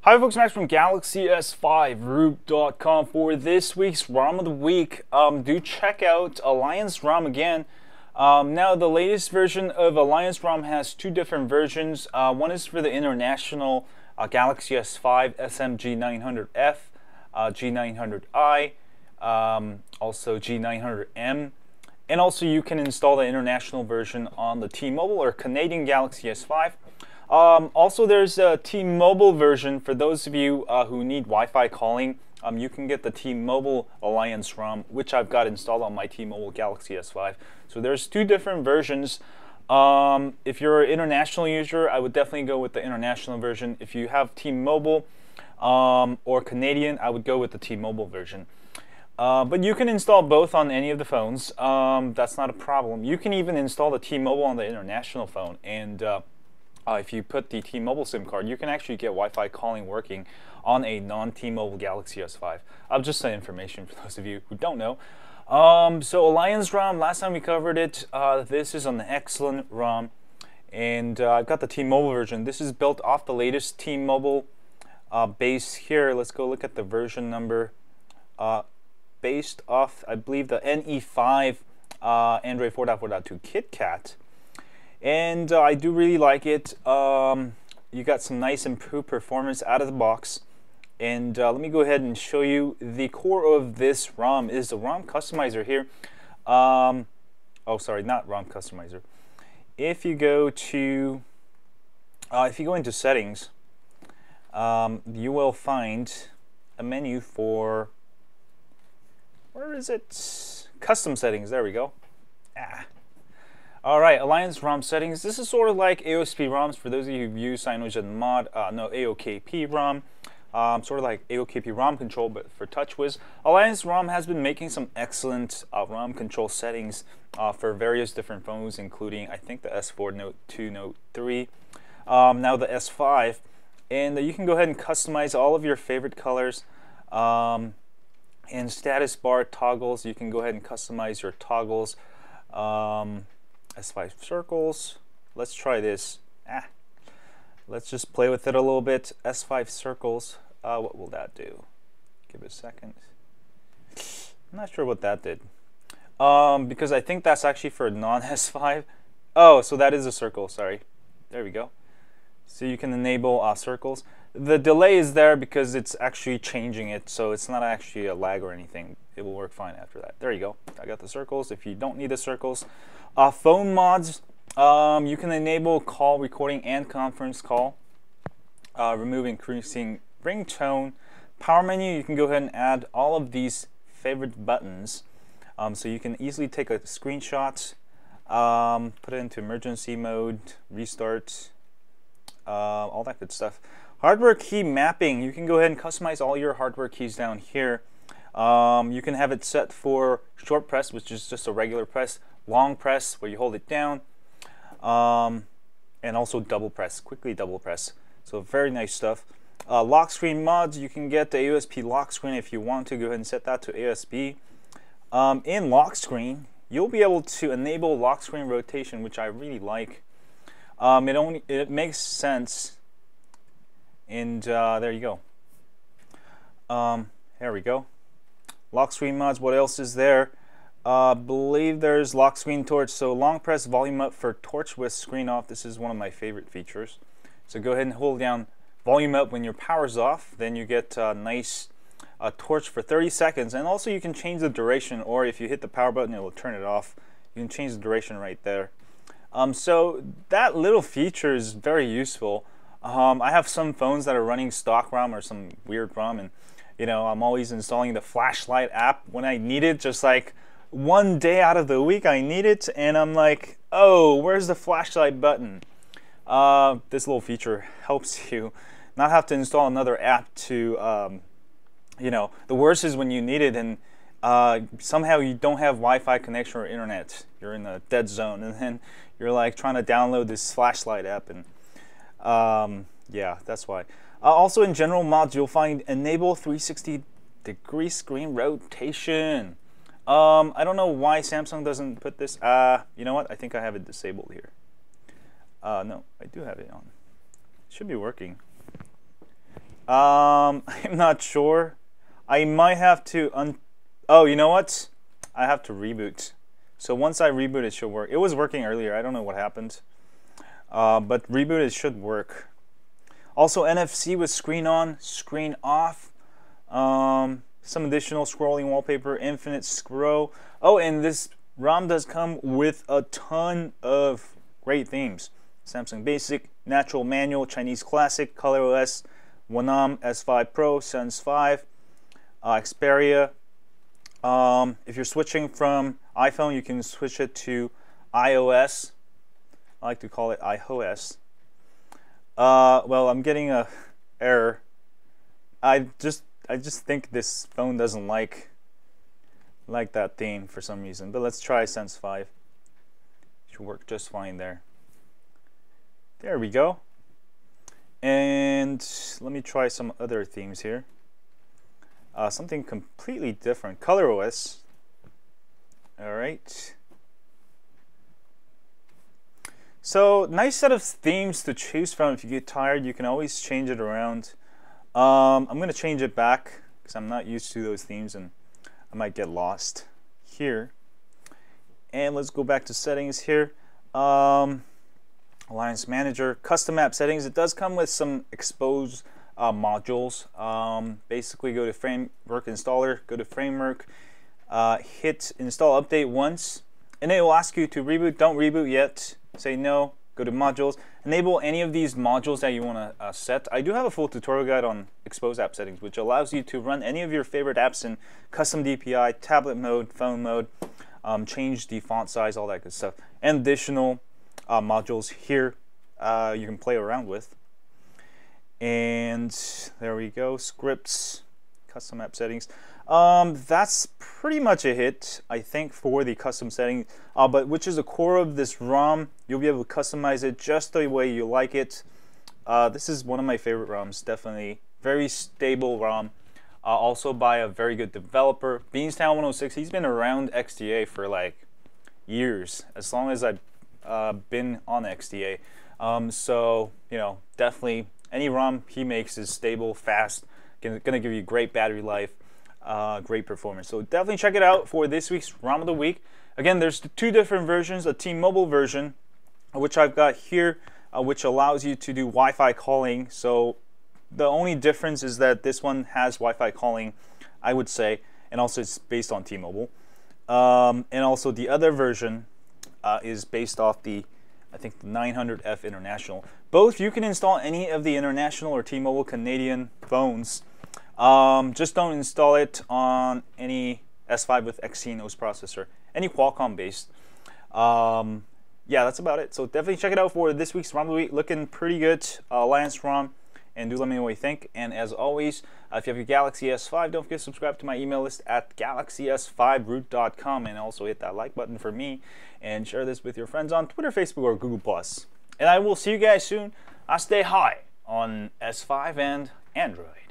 Hi folks, Max from Galaxy S5Root.com for this week's ROM of the week. Do check out Alliance ROM again. Now the latest version of Alliance ROM has two different versions. One is for the international Galaxy S5 SMG900F, G900i, also G900M. And also you can install the international version on the T-Mobile or Canadian Galaxy S5. Also, there's a T-Mobile version for those of you who need Wi-Fi calling. You can get the T-Mobile Alliance ROM, which I've got installed on my T-Mobile Galaxy S5. So there's two different versions. If you're an international user, I would definitely go with the international version. If you have T-Mobile or Canadian, I would go with the T-Mobile version. But you can install both on any of the phones. That's not a problem. You can even install the T-Mobile on the international phone, and if you put the T-Mobile SIM card, you can actually get Wi-Fi calling working on a non-T-Mobile Galaxy S5. I'll just say information for those of you who don't know. So Alliance ROM, last time we covered it, this is an excellent ROM, and I've got the T-Mobile version. This is built off the latest T-Mobile base here. Let's go look at the version number. Based off, I believe, the NE5 Android 4.4.2 KitKat. And I do really like it. You got some nice improved performance out of the box. And let me go ahead and show you the core of this ROM is the Rom Customizer here. Oh, sorry, not Rom Customizer. If you go to, into settings, you will find a menu for, where is it? Custom settings. There we go. Alright, Alliance ROM settings. This is sort of like AOSP ROMs for those of you who've used CyanogenMod, AOKP ROM. Sort of like AOKP ROM control, but for TouchWiz. Alliance ROM has been making some excellent ROM control settings for various different phones, including, I think, the S4, Note 2, Note 3, now the S5. And you can go ahead and customize all of your favorite colors. And status bar toggles, you can go ahead and customize your toggles. S5 circles. Let's try this. Let's just play with it a little bit. S5 circles. What will that do? Give it a second. I'm not sure what that did. Because I think that's actually for non-S5. Oh, so that is a circle. Sorry. There we go. So you can enable circles. The delay is there because it's actually changing it, so it's not actually a lag or anything. It will work fine after that. There you go. I got the circles. If you don't need the circles, phone mods, you can enable call recording and conference call. Remove increasing ringtone. Power menu, you can go ahead and add all of these favorite buttons. So you can easily take a screenshot, put it into emergency mode, restart, all that good stuff. Hardware key mapping, you can go ahead and customize all your hardware keys down here. You can have it set for short press, which is just a regular press, long press where you hold it down, and also double press, quickly double press. So very nice stuff. Lockscreen mods, you can get the AOSP lock screen if you want to. Go ahead and set that to AOSP. In lock screen, you'll be able to enable lock screen rotation, which I really like. It makes sense. And there you go. There we go. Lock screen mods. What else is there? Believe there's lock screen torch. So long press volume up for torch with screen off. This is one of my favorite features. So go ahead and hold down volume up when your power's off. Then you get a nice torch for 30 seconds. And also you can change the duration, or if you hit the power button, it will turn it off. You can change the duration right there. So that little feature is very useful. I have some phones that are running stock ROM or some weird ROM, and I'm always installing the flashlight app when I need it, just like one day out of the week I need it, and I'm like, oh, where's the flashlight button? This little feature helps you not have to install another app to, the worst is when you need it and somehow you don't have Wi-Fi connection or internet. You're in a dead zone, and then you're like trying to download this flashlight app, and yeah, that's why. Also in general mods, you'll find enable 360-degree screen rotation. I don't know why Samsung doesn't put this. You know what? I think I have it disabled here. No, I do have it on. It should be working. I'm not sure. I might have to oh, you know what? I have to reboot. So once I reboot, it should work. It was working earlier. I don't know what happened. But reboot, it should work. Also, NFC with screen on, screen off. Some additional scrolling wallpaper, infinite scroll. Oh, and this ROM does come with a ton of great themes. Samsung Basic, Natural Manual, Chinese Classic, ColorOS, Wanam S5 Pro, Sense 5, Xperia. If you're switching from iPhone, you can switch it to iOS. I like to call it iOS. Well, I'm getting a error. I just think this phone doesn't like that theme for some reason. But let's try Sense 5. Should work just fine there. There we go. And let me try some other themes here. Something completely different. ColorOS. All right. So nice set of themes to choose from. If you get tired, you can always change it around. I'm going to change it back because I'm not used to those themes and I might get lost here. And let's go back to settings here. Alliance Manager, custom app settings. It does come with some exposed modules. Basically go to Framework Installer, go to Framework, hit Install Update once, and it will ask you to reboot. Don't reboot yet. Say no, go to Modules. Enable any of these modules that you want to set. I do have a full tutorial guide on exposed app settings, which allows you to run any of your favorite apps in custom DPI, tablet mode, phone mode, change the font size, all that good stuff. And additional modules here you can play around with. And there we go, scripts, custom app settings. That's pretty much a hit, I think, for the custom setting, but which is the core of this ROM. You'll be able to customize it just the way you like it. This is one of my favorite ROMs, definitely. Very stable ROM, also by a very good developer. Beanstown 106, he's been around XDA for like years, as long as I've been on XDA. So, you know, definitely any ROM he makes is stable, fast, gonna give you great battery life, great performance. So definitely check it out for this week's ROM of the week. Again, there's two different versions, a T-Mobile version, which I've got here, which allows you to do Wi-Fi calling. So the only difference is that this one has Wi-Fi calling, I would say, and also it's based on T-Mobile. And also the other version is based off the, I think, the 900F International. Both you can install any of the International or T-Mobile Canadian phones. Just don't install it on any S5 with Exynos processor, any Qualcomm based. Yeah, that's about it. So definitely check it out for this week's ROM of the week. Looking pretty good, Alliance ROM, and do let me know what you think. And as always, if you have your Galaxy S5, don't forget to subscribe to my email list at galaxys5root.com, and also hit that like button for me, and share this with your friends on Twitter, Facebook, or Google+. And I will see you guys soon. Stay high on S5 and Android.